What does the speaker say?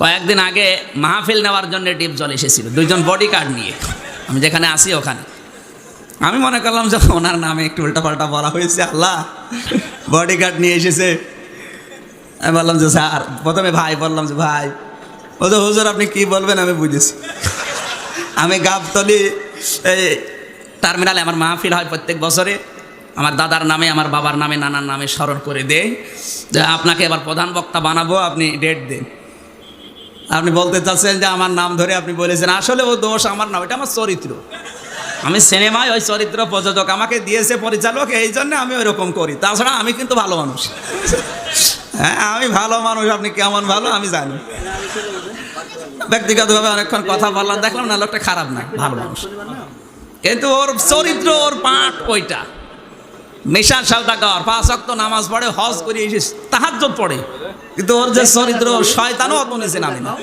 কয়েকদিন আগে মাহফিল নেওয়ার জন্য ডিপজল এসেছিল, দুইজন বডি গার্ড নিয়ে, আমি যেখানে আসি ওখানে। আমি মনে করলাম যে ওনার নামে একটু উল্টাপাল্টা বলা হয়েছে, আল্লাহ বডি গার্ড নিয়ে এসেছে। আমি বললাম যে স্যার, প্রথমে ভাই বললাম যে ভাই, ও তো হুজুর আপনি কি বলবেন আমি বুঝেছি। আমি গাবতলি এই টার্মিনালে আমার মাহফিল হয় প্রত্যেক বছরে, আমার দাদার নামে, আমার বাবার নামে, নানার নামে স্মরণ করে দেয় যে আপনাকে এবার প্রধান বক্তা বানাবো, আপনি ডেট দেন। আপনি বলতে চাচ্ছেন যে আমার নাম ধরে আপনি বলেছেন, আসলে ও দোষ আমার না, ওইটা আমার চরিত্র। আমি সিনেমায় ওই চরিত্র প্রযোজক আমাকে দিয়েছে পরিচালক, এই জন্য আমি ওইরকম করি, তাছাড়া আমি কিন্তু ভালো মানুষ। হ্যাঁ আমি ভালো মানুষ, আপনি কেমন ভালো আমি জানি। ব্যক্তিগতভাবে অনেকক্ষণ কথা বললাম, দেখলাম না লোকটা খারাপ না, ভালো মানুষ, কিন্তু ওর চরিত্র, ওর পাঠ ওইটা। নেশা সওদাগর, 5 ওয়াক্ত নামাজ পড়ে, হজ করে এসে তাহাজ্জুদ পড়ে, কিন্তু ওর যে চরিত্র, শয়তানও অত নিচে নামে না।